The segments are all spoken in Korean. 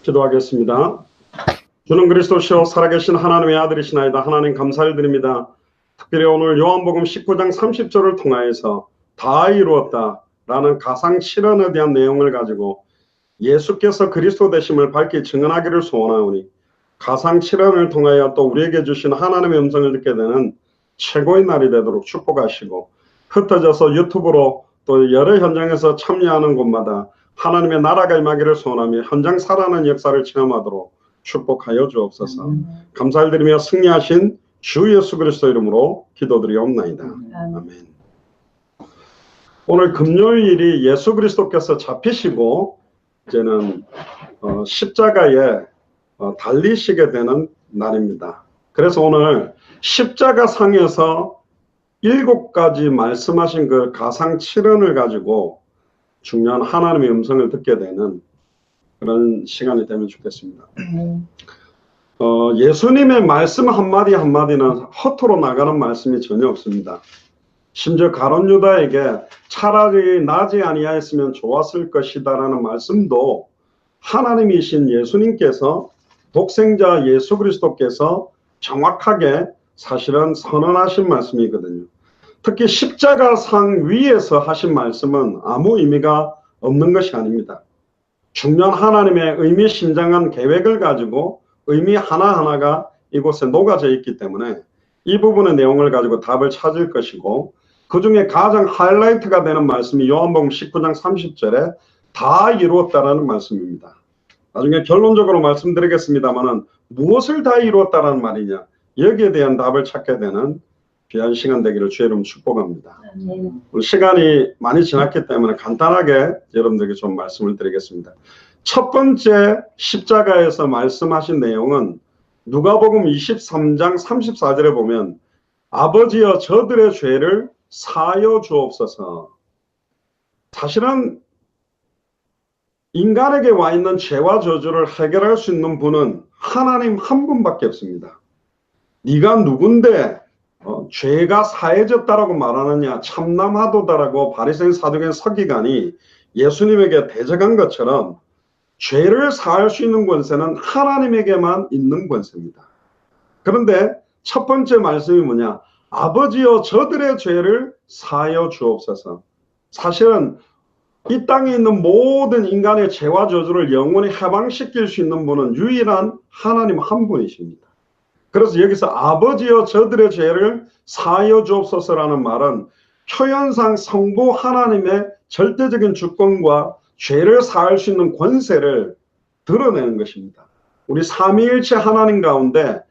기도하겠습니다. 주는 그리스도시요 살아계신 하나님의 아들이시나이다. 하나님 감사를 드립니다. 특별히 오늘 요한복음 19장 30절을 통하여서 다 이루었다 라는 가상 실현에 대한 내용을 가지고 예수께서 그리스도 되심을 밝히 증언하기를 소원하오니 가상 실현을 통하여 또 우리에게 주신 하나님의 음성을 듣게 되는 최고의 날이 되도록 축복하시고, 흩어져서 유튜브로 또 여러 현장에서 참여하는 곳마다 하나님의 나라가 임하기를 소원하며 현장 살아나는 역사를 체험하도록 축복하여 주옵소서. 감사를 드리며 승리하신 주 예수 그리스도 이름으로 기도드리옵나이다. 아멘. 오늘 금요일이 예수 그리스도께서 잡히시고 이제는 십자가에 달리시게 되는 날입니다. 그래서 오늘 십자가 상에서 7가지 말씀하신 그 가상 7언을 가지고 중요한 하나님의 음성을 듣게 되는 그런 시간이 되면 좋겠습니다. 예수님의 말씀 한마디 한마디는 허투루 나가는 말씀이 전혀 없습니다. 심지어 가룟 유다에게 차라리 나지 아니하였으면 좋았을 것이다 라는 말씀도 하나님이신 예수님께서, 독생자 예수 그리스도께서 정확하게 사실은 선언하신 말씀이거든요. 특히 십자가상 위에서 하신 말씀은 아무 의미가 없는 것이 아닙니다. 중요한 하나님의 의미심장한 계획을 가지고 의미 하나하나가 이곳에 녹아져 있기 때문에 이 부분의 내용을 가지고 답을 찾을 것이고, 그 중에 가장 하이라이트가 되는 말씀이 요한복음 19장 30절에 다 이루었다라는 말씀입니다. 나중에 결론적으로 말씀드리겠습니다만은 무엇을 다 이루었다라는 말이냐, 여기에 대한 답을 찾게 되는 귀한 시간 되기를 주의 이름 축복합니다. 시간이 많이 지났기 때문에 간단하게 여러분들에게 좀 말씀을 드리겠습니다. 첫 번째 십자가에서 말씀하신 내용은 누가복음 23장 34절에 보면 아버지여 저들의 죄를 사하여 주옵소서. 사실은 인간에게 와 있는 죄와 저주를 해결할 수 있는 분은 하나님 한 분밖에 없습니다. 네가 누군데 죄가 사해졌다라고 말하느냐, 참남하도다라고 바리새인 사두개인 서기관이 예수님에게 대적한 것처럼 죄를 사할 수 있는 권세는 하나님에게만 있는 권세입니다. 그런데 첫 번째 말씀이 뭐냐, 아버지여 저들의 죄를 사하여 주옵소서. 사실은 이 땅에 있는 모든 인간의 죄와 저주를 영원히 해방시킬 수 있는 분은 유일한 하나님 한 분이십니다. 그래서 여기서 아버지여 저들의 죄를 사하여 주옵소서라는 말은 표현상 성부 하나님의 절대적인 주권과 죄를 사할 수 있는 권세를 드러내는 것입니다. 우리 삼위일체 하나님 가운데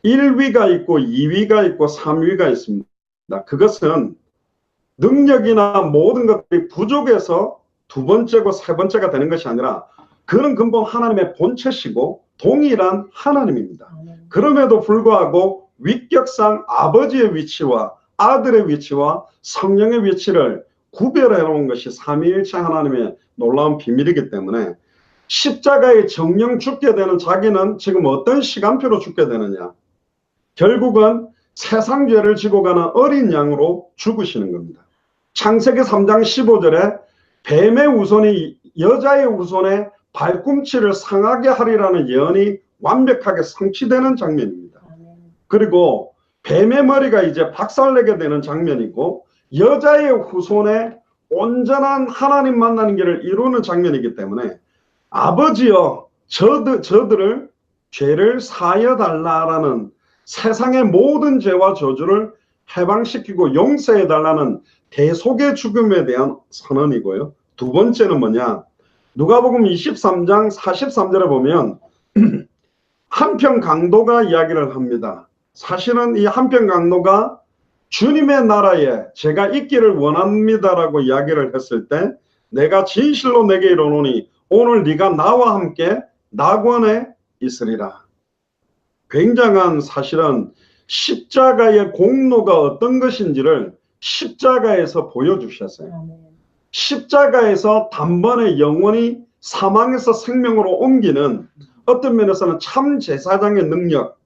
1위가 있고 2위가 있고 3위가 있습니다. 그것은 능력이나 모든 것들이 부족해서 두 번째고 세 번째가 되는 것이 아니라 그는 근본 하나님의 본체시고 동일한 하나님입니다. 그럼에도 불구하고 위격상 아버지의 위치와 아들의 위치와 성령의 위치를 구별해 놓은 것이 삼위일체 하나님의 놀라운 비밀이기 때문에 십자가에 정령 죽게 되는 자기는 지금 어떤 시간표로 죽게 되느냐, 결국은 세상 죄를 지고 가는 어린 양으로 죽으시는 겁니다. 창세기 3장 15절에 뱀의 후손이 여자의 후손의 발꿈치를 상하게 하리라는 예언이 완벽하게 성취되는 장면입니다. 그리고 뱀의 머리가 이제 박살내게 되는 장면이고 여자의 후손의 온전한 하나님 만나는 길을 이루는 장면이기 때문에 아버지여 저들을 죄를 사하여 달라라는 세상의 모든 죄와 저주를 해방시키고 용서해 달라는 대속의 죽음에 대한 선언이고요. 두 번째는 뭐냐, 누가복음 23장 43절에 보면 한편 강도가 이야기를 합니다. 사실은 이 한편 강도가 주님의 나라에 제가 있기를 원합니다라고 이야기를 했을 때 내가 진실로 내게 이르노니 오늘 네가 나와 함께 낙원에 있으리라. 굉장한 사실은 십자가의 공로가 어떤 것인지를 십자가에서 보여주셨어요. 십자가에서 단번에 영원히 사망에서 생명으로 옮기는 어떤 면에서는 참 제사장의 능력,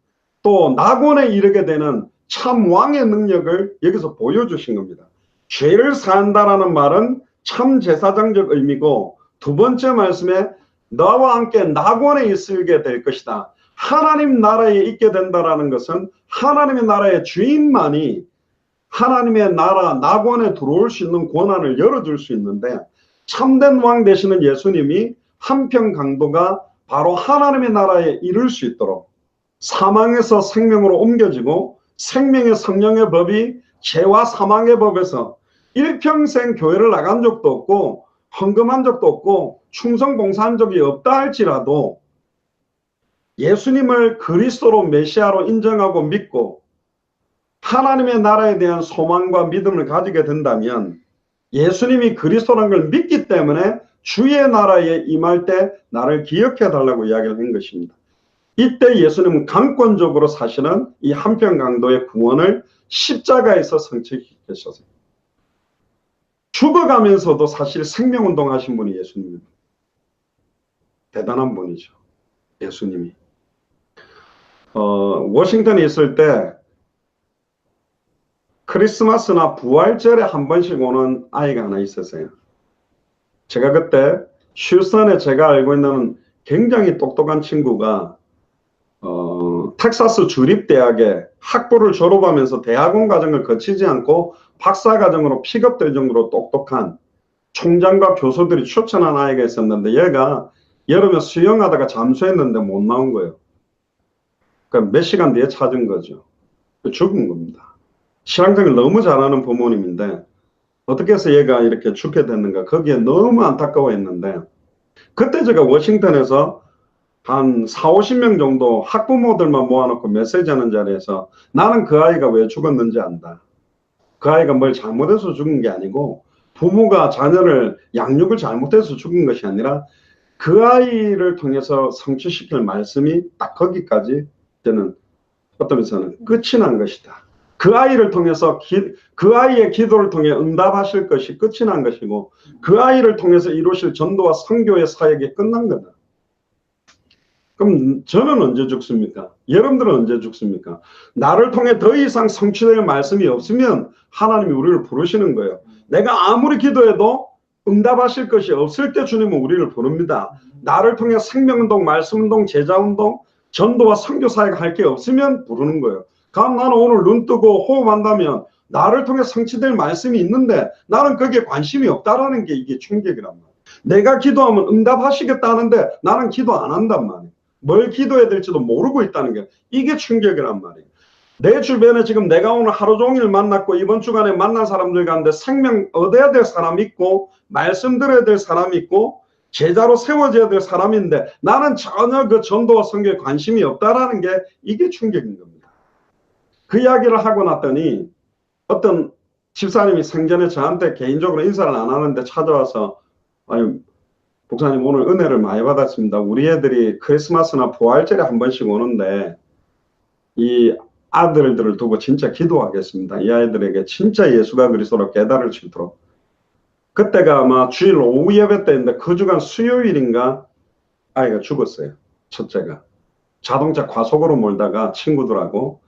또 낙원에 이르게 되는 참 왕의 능력을 여기서 보여주신 겁니다. 죄를 사한다라는 말은 참 제사장적 의미고, 두 번째 말씀에 나와 함께 낙원에 있게 될 것이다. 하나님 나라에 있게 된다라는 것은 하나님의 나라의 주인만이 하나님의 나라 낙원에 들어올 수 있는 권한을 열어줄 수 있는데, 참된 왕 되시는 예수님이 한편 강도가 바로 하나님의 나라에 이룰 수 있도록 사망에서 생명으로 옮겨지고 생명의 성령의 법이 죄와 사망의 법에서 일평생 교회를 나간 적도 없고 헌금한 적도 없고 충성 봉사한 적이 없다 할지라도 예수님을 그리스도로 메시아로 인정하고 믿고 하나님의 나라에 대한 소망과 믿음을 가지게 된다면, 예수님이 그리스도라는 걸 믿기 때문에 주의 나라에 임할 때 나를 기억해 달라고 이야기를 한 것입니다. 이때 예수님은 강권적으로 사실은 이 한편 강도의 구원을 십자가에서 성취시켰어요. 죽어가면서도 사실 생명운동 하신 분이 예수님입니다. 대단한 분이죠, 예수님이. 워싱턴에 있을 때 크리스마스나 부활절에 한 번씩 오는 아이가 하나 있었어요. 제가 그때 휴스턴에 제가 알고 있는 굉장히 똑똑한 친구가 텍사스 주립대학에 학부를 졸업하면서 대학원 과정을 거치지 않고 박사 과정으로 픽업될 정도로 똑똑한 총장과 교수들이 추천한 아이가 있었는데, 얘가 여름에 수영하다가 잠수했는데 못 나온 거예요. 그러니까 몇 시간 뒤에 찾은 거죠. 죽은 겁니다. 신앙생활 너무 잘하는 부모님인데 어떻게 해서 얘가 이렇게 죽게 됐는가, 거기에 너무 안타까워했는데, 그때 제가 워싱턴에서 한 40~50명 정도 학부모들만 모아놓고 메시지하는 자리에서 나는 그 아이가 왜 죽었는지 안다. 그 아이가 뭘 잘못해서 죽은 게 아니고 부모가 자녀를 양육을 잘못해서 죽은 것이 아니라 그 아이를 통해서 성취시킬 말씀이 딱 거기까지 저는 어떤 면에서는 끝이 난 것이다. 그 아이를 통해서 그 아이의 기도를 통해 응답하실 것이 끝이 난 것이고, 그 아이를 통해서 이루실 전도와 선교의 사역이 끝난 거다. 그럼 저는 언제 죽습니까? 여러분들은 언제 죽습니까? 나를 통해 더 이상 성취될 말씀이 없으면 하나님이 우리를 부르시는 거예요. 내가 아무리 기도해도 응답하실 것이 없을 때 주님은 우리를 부릅니다. 나를 통해 생명운동, 말씀운동, 제자운동, 전도와 선교 사역 할 게 없으면 부르는 거예요. 그럼 나는 오늘 눈 뜨고 호흡한다면 나를 통해 성취될 말씀이 있는데 나는 거기에 관심이 없다라는 게 이게 충격이란 말이에요. 내가 기도하면 응답하시겠다는데 나는 기도 안 한단 말이에요. 뭘 기도해야 될지도 모르고 있다는 게 이게 충격이란 말이에요. 내 주변에 지금 내가 오늘 하루 종일 만났고 이번 주간에 만난 사람들 가운데 생명 얻어야 될 사람이 있고 말씀 들어야 될 사람이 있고 제자로 세워져야 될 사람인데 나는 전혀 그 전도와 선교에 관심이 없다라는 게 이게 충격인 겁니다. 그 이야기를 하고 났더니 어떤 집사님이 생전에 저한테 개인적으로 인사를 안 하는데 찾아와서, 아니 목사님 오늘 은혜를 많이 받았습니다. 우리 애들이 크리스마스나 부활절에 한 번씩 오는데 이 아들들을 두고 진짜 기도하겠습니다. 이 아이들에게 진짜 예수가 그리스도로 깨달을 수 있도록. 그때가 아마 주일 오후 예배 때인데 그 주간 수요일인가 아이가 죽었어요. 첫째가 자동차 과속으로 몰다가 친구들하고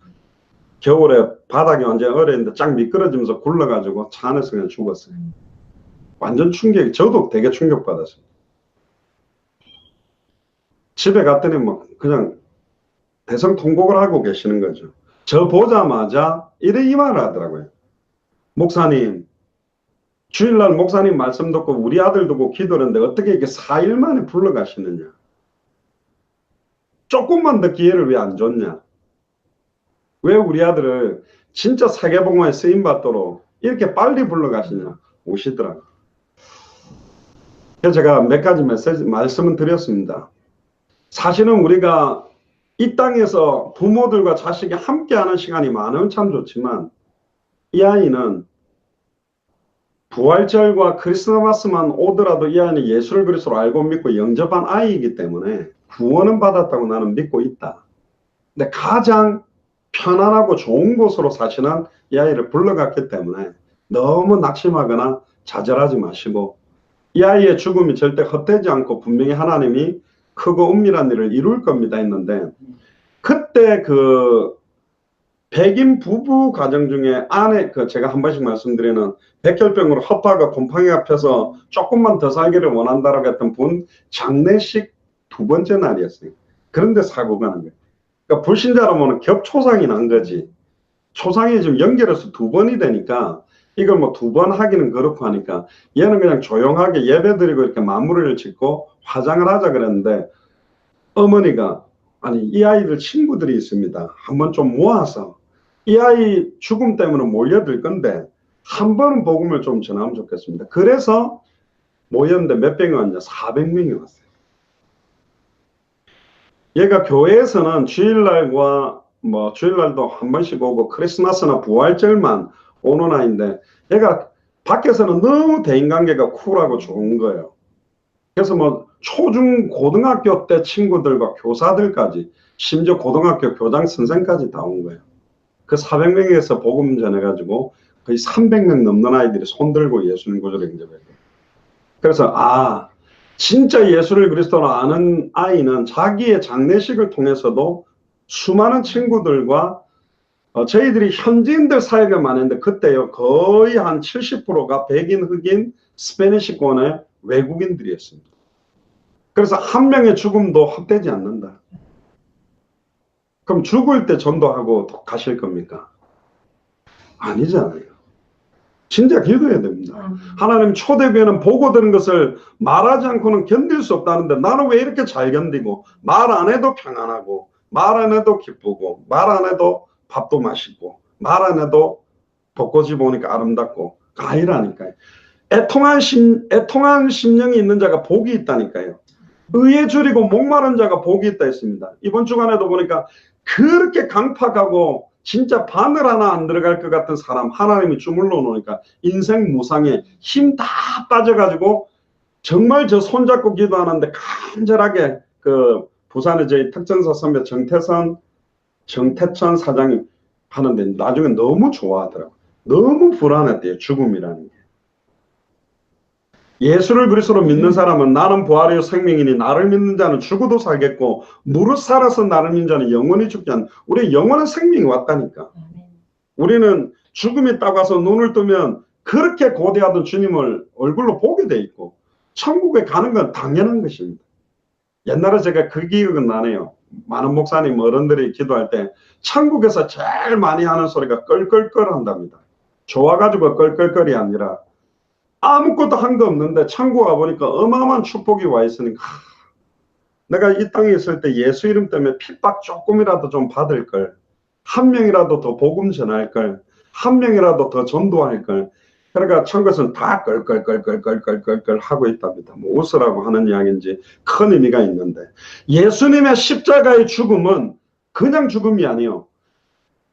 겨울에 바닥이 완전 얼어있는데 쫙 미끄러지면서 굴러가지고 차 안에서 그냥 죽었어요. 완전 충격이, 저도 되게 충격받았어요. 집에 갔더니 뭐 그냥 대성통곡을 하고 계시는 거죠. 저 보자마자 이 말을 하더라고요. 목사님, 주일날 목사님 말씀 듣고 우리 아들 두고 기도를 했는데 어떻게 이렇게 4일 만에 불러가시느냐. 조금만 더 기회를 왜 안 줬냐. 왜 우리 아들을 진짜 세계복음화에 쓰임받도록 이렇게 빨리 불러가시냐 오시더라고요. 그래서 제가 몇 가지 말씀을 드렸습니다. 사실은 우리가 이 땅에서 부모들과 자식이 함께하는 시간이 많으면 참 좋지만 이 아이는 부활절과 크리스마스만 오더라도 이 아이는 예수를 그리스도로 알고 믿고 영접한 아이이기 때문에 구원은 받았다고 나는 믿고 있다. 근데 가장 편안하고 좋은 곳으로 사실은 이 아이를 불러갔기 때문에 너무 낙심하거나 좌절하지 마시고, 이 아이의 죽음이 절대 헛되지 않고 분명히 하나님이 크고 은밀한 일을 이룰 겁니다 했는데, 그때 그 백인 부부 가정 중에 아내, 제가 한 번씩 말씀드리는 백혈병으로 허파가 곰팡이가 펴서 조금만 더 살기를 원한다라고 했던 분 장례식 두 번째 날이었어요. 그런데 사고가 난 거예요. 그러니까 불신자라면 겹초상이 난 거지. 초상이 지금 연결해서 두 번이 되니까 이걸 뭐 두 번 하기는 그렇고 하니까 얘는 그냥 조용하게 예배드리고 이렇게 마무리를 짓고 화장을 하자 그랬는데 어머니가 아니 이 아이들 친구들이 있습니다. 한번 좀 모아서 이 아이 죽음 때문에 몰려들 건데 한 번은 복음을 좀 전하면 좋겠습니다. 그래서 모였는데 몇 명이 왔냐? 400명이 왔어요. 얘가 교회에서는 주일날과 뭐 주일날도 한 번씩 오고 크리스마스나 부활절만 오는 아이인데 얘가 밖에서는 너무 대인관계가 쿨하고 좋은 거예요. 그래서 뭐 초중 고등학교 때 친구들과 교사들까지 심지어 고등학교 교장 선생까지 다 온 거예요. 그 400명에서 복음 전해가지고 거의 300명 넘는 아이들이 손들고 예수님 구주를 영접했어요. 그래서 아 진짜 예수를 그리스도로 아는 아이는 자기의 장례식을 통해서도 수많은 친구들과 저희들이 현지인들 사이가 많은데 그때요 거의 한 70%가 백인, 흑인, 스페니시권의 외국인들이었습니다. 그래서 한 명의 죽음도 헛되지 않는다. 그럼 죽을 때 전도하고 가실 겁니까? 아니잖아요. 진짜 기도해야 됩니다. 하나님 초대교회는 보고 드는 것을 말하지 않고는 견딜 수 없다는데 나는 왜 이렇게 잘 견디고 말 안 해도 평안하고 말 안 해도 기쁘고 말 안 해도 밥도 맛있고 말 안 해도 벚꽃이 보니까 아름답고 아니라니까요. 애통한 심령이 있는 자가 복이 있다니까요. 의에 줄이고 목마른 자가 복이 있다 했습니다. 이번 주간에도 보니까 그렇게 강팍하고 진짜 바늘 하나 안 들어갈 것 같은 사람 하나님이 주물러 놓으니까 인생 무상에 힘 다 빠져가지고 정말 저 손잡고 기도하는데 간절하게 그 부산에 저희 특전사 선배 정태천 사장이 하는데 나중에 너무 좋아하더라고요. 너무 불안했대요. 죽음이라는 게. 예수를 그리스도로 믿는 사람은 나는 부활이요 생명이니 나를 믿는 자는 죽어도 살겠고 무릇 살아서 나를 믿는 자는 영원히 죽지 않는 우리의 영원한 생명이 왔다니까. 우리는 죽음이 딱 와서 눈을 뜨면 그렇게 고대하던 주님을 얼굴로 보게 돼 있고 천국에 가는 건 당연한 것입니다. 옛날에 제가 그 기억은 나네요. 많은 목사님 어른들이 기도할 때 천국에서 제일 많이 하는 소리가 껄껄껄 한답니다. 좋아가지고 껄껄껄이 아니라 아무것도 한 거 없는데 천국 와보니까 어마어마한 축복이 와 있으니까 내가 이 땅에 있을 때 예수 이름 때문에 핍박 조금이라도 좀 받을 걸, 한 명이라도 더 복음 전할 걸, 한 명이라도 더 전도할 걸. 그러니까 천국에서는 다 껄껄껄껄껄껄껄 하고 있답니다. 뭐 웃으라고 하는 이야기인지 큰 의미가 있는데 예수님의 십자가의 죽음은 그냥 죽음이 아니에요.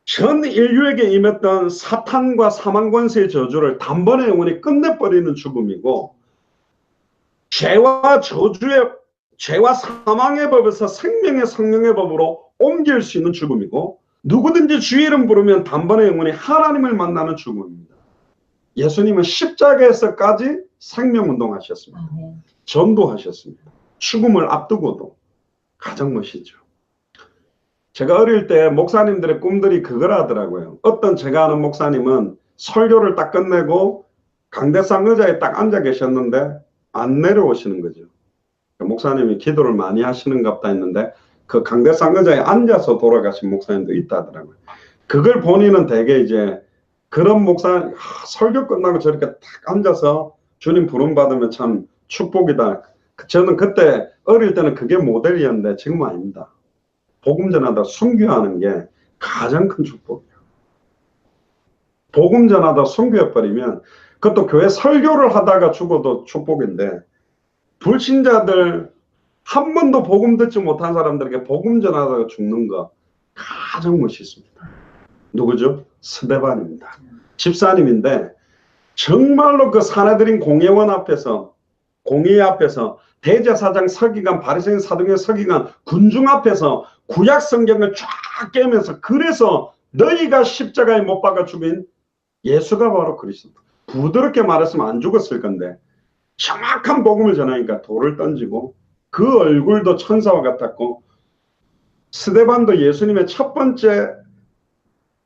전 인류에게 임했던 사탄과 사망 권세의 저주를 단번에 영원히 끝내버리는 죽음이고 죄와 저주의 죄와 사망의 법에서 생명의 성령의 법으로 옮길 수 있는 죽음이고 누구든지 주의 이름 부르면 단번에 영원히 하나님을 만나는 죽음입니다. 예수님은 십자가에서까지 생명운동하셨습니다. 전도하셨습니다. 죽음을 앞두고도 가장 멋있죠. 제가 어릴 때 목사님들의 꿈들이 그걸 하더라고요. 어떤 제가 아는 목사님은 설교를 딱 끝내고 강대상 의자에 딱 앉아 계셨는데 안 내려오시는 거죠. 목사님이 기도를 많이 하시는갑다 했는데 그 강대상 의자에 앉아서 돌아가신 목사님도 있다더라고요. 그걸 본인은 되게 이제 그런 목사 설교 끝나고 저렇게 딱 앉아서 주님 부름 받으면 참 축복이다. 저는 그때 어릴 때는 그게 모델이었는데 지금은 아닙니다. 복음 전하다 순교하는 게 가장 큰 축복이에요. 복음 전하다 순교해버리면 그것도 교회 설교를 하다가 죽어도 축복인데 불신자들 한 번도 복음 듣지 못한 사람들에게 복음 전하다가 죽는 거 가장 멋있습니다. 누구죠? 스데반입니다. 집사님인데 정말로 그 사내들인 공회원 앞에서 공회 앞에서 대제사장 서기관 바리새인 사두개 서기관 군중 앞에서 구약 성경을 쫙 깨면서 그래서 너희가 십자가에 못 박아 죽인 예수가 바로 그리스도. 부드럽게 말했으면 안 죽었을 건데 정확한 복음을 전하니까 돌을 던지고 그 얼굴도 천사와 같았고 스데반도 예수님의 첫 번째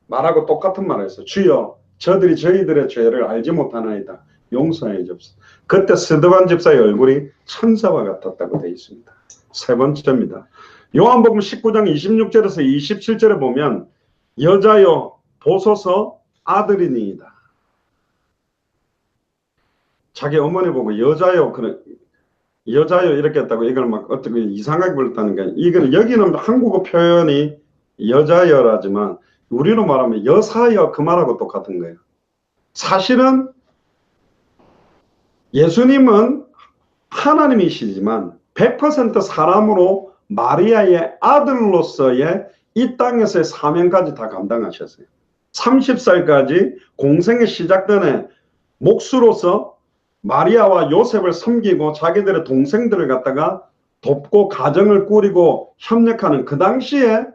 말하고 똑같은 말을 했어요. 주여 저들이 저희들의 죄를 알지 못하나이다. 용서해 주옵소서. 그때 스데반 집사의 얼굴이 천사와 같았다고 되어 있습니다. 세 번째입니다. 요한복음 19장 26절에서 27절에 보면 여자여 보소서 아들이니이다. 자기 어머니 보고 여자요 이렇게 했다고 이걸 막 어떻게 이상하게 불렀다는 게, 이거는 여기는 한국어 표현이 여자여라지만 우리로 말하면 여사여 그 말하고 똑같은 거예요. 사실은 예수님은 하나님이시지만 100% 사람으로 마리아의 아들로서의 이 땅에서의 사명까지 다 감당하셨어요. 30살까지 공생의 시작 전에 목수로서 마리아와 요셉을 섬기고 자기들의 동생들을 갖다가 돕고 가정을 꾸리고 협력하는, 그 당시에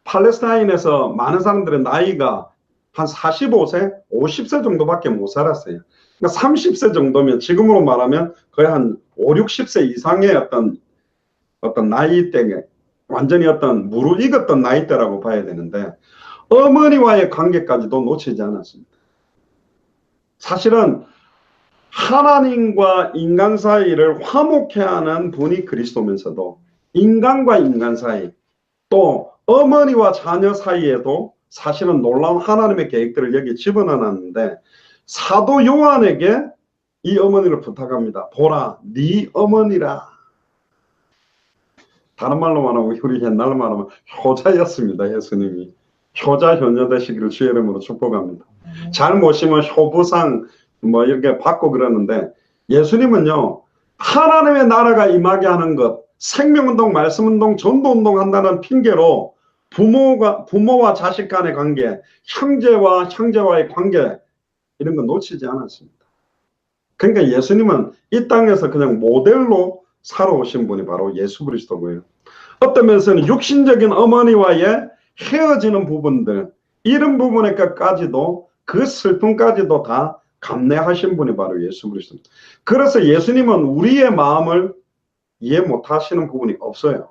팔레스타인에서 많은 사람들의 나이가 한 45세, 50세 정도밖에 못 살았어요. 그러니까 30세 정도면 지금으로 말하면 거의 한 5, 60세 이상의 어떤 나이대에 완전히 어떤 무르익었던 나이대라고 봐야 되는데, 어머니와의 관계까지도 놓치지 않았습니다. 사실은 하나님과 인간 사이를 화목해 하는 분이 그리스도면서도 인간과 인간 사이, 또 어머니와 자녀 사이에도 사실은 놀라운 하나님의 계획들을 여기 집어넣었는데, 사도 요한에게 이 어머니를 부탁합니다. 보라, 네 어머니라. 다른 말로 말하면 우리 옛날로 말하면 효자였습니다. 예수님이 효자 효녀 되시기를 주의 이름으로 축복합니다. 잘 모시면 효부상 뭐 이렇게 받고 그러는데, 예수님은요 하나님의 나라가 임하게 하는 것, 생명운동, 말씀운동, 전도운동 한다는 핑계로 부모와 자식 간의 관계, 형제와 형제와의 관계, 이런 거 놓치지 않았습니다. 그러니까 예수님은 이 땅에서 그냥 모델로 살아오신 분이 바로 예수 그리스도고요. 어떤 면에서는 육신적인 어머니와의 헤어지는 부분들, 이런 부분의 것까지도, 그 슬픔까지도 다 감내하신 분이 바로 예수 그리스도입니다. 그래서 예수님은 우리의 마음을 이해 못하시는 부분이 없어요.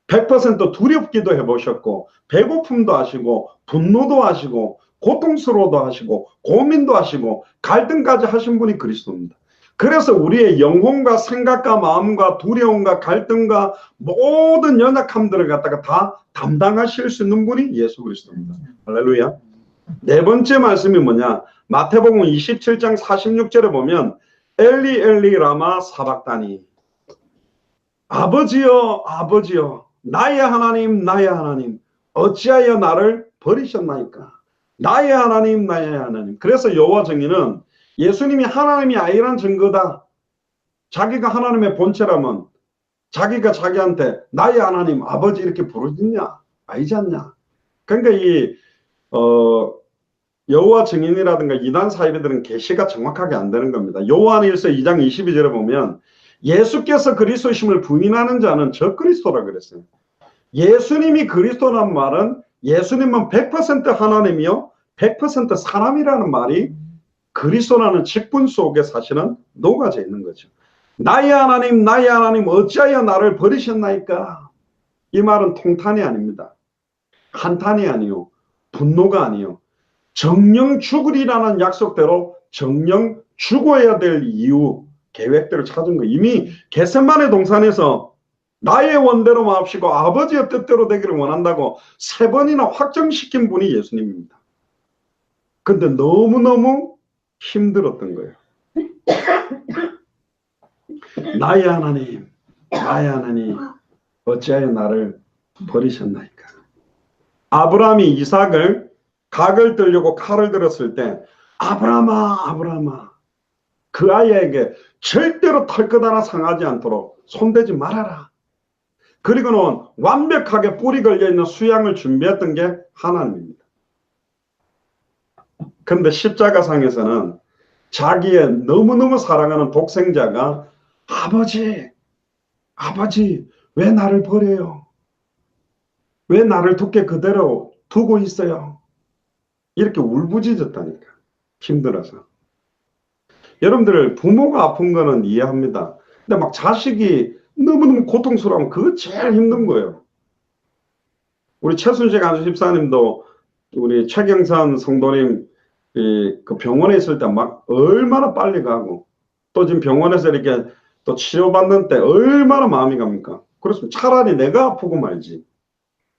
100% 두렵기도 해보셨고, 배고픔도 하시고, 분노도 하시고, 고통스러워도 하시고, 고민도 하시고, 갈등까지 하신 분이 그리스도입니다. 그래서 우리의 영혼과 생각과 마음과 두려움과 갈등과 모든 연약함들을 갖다가 다 담당하실 수 있는 분이 예수 그리스도입니다. 할렐루야. 네 번째 말씀이 뭐냐? 마태복음 27장 46절에 보면 엘리 엘리 라마 사박다니, 아버지여 아버지여 나의 하나님 나의 하나님 어찌하여 나를 버리셨나이까. 나의 하나님 나의 하나님. 그래서 여호와 정의는 예수님이 하나님이 아니란 증거다. 자기가 하나님의 본체라면 자기가 자기한테 나의 하나님 아버지 이렇게 부르겠냐? 아니지 않냐? 그러니까 이 여호와 증인이라든가 이단 사이비들은 계시가 정확하게 안 되는 겁니다. 요한일서 2장 22절에 보면 예수께서 그리스도심을 부인하는 자는 저 그리스도라 그랬어요. 예수님이 그리스도란 말은 예수님은 100% 하나님이요 100% 사람이라는 말이 그리스도라는 직분 속에 사실은 녹아져 있는 거죠. 나의 하나님 어찌하여 나를 버리셨나이까. 이 말은 통탄이 아닙니다. 한탄이 아니요 분노가 아니요 정령 죽으리라는 약속대로 정령 죽어야 될 이유, 계획들을 찾은 거. 이미 겟세마네 동산에서 나의 원대로 마옵시고 아버지의 뜻대로 되기를 원한다고 3번이나 확정시킨 분이 예수님입니다. 근데 너무너무 힘들었던 거예요. 나의 하나님 어찌하여 나를 버리셨나이까. 아브라함이 이삭을 각을 들려고 칼을 들었을 때 아브라함아 그 아이에게 절대로 털끝 하나 상하지 않도록 손대지 말아라. 그리고는 완벽하게 뿌리 걸려있는 수양을 준비했던 게 하나님입니다. 그런데 십자가상에서는 자기의 너무너무 사랑하는 독생자가 아버지 왜 나를 버려요? 왜 나를 두께 그대로 두고 있어요? 이렇게 울부짖었다니까. 힘들어서. 여러분들 부모가 아픈 거는 이해합니다. 근데 막 자식이 너무너무 고통스러우면 그거 제일 힘든 거예요. 우리 최순식 안수집사님도 우리 최경선 성도님 그 병원에 있을 때 막 얼마나 빨리 가고 또 지금 병원에서 이렇게 또 치료받는 때 얼마나 마음이 갑니까? 그렇습니다. 차라리 내가 아프고 말지.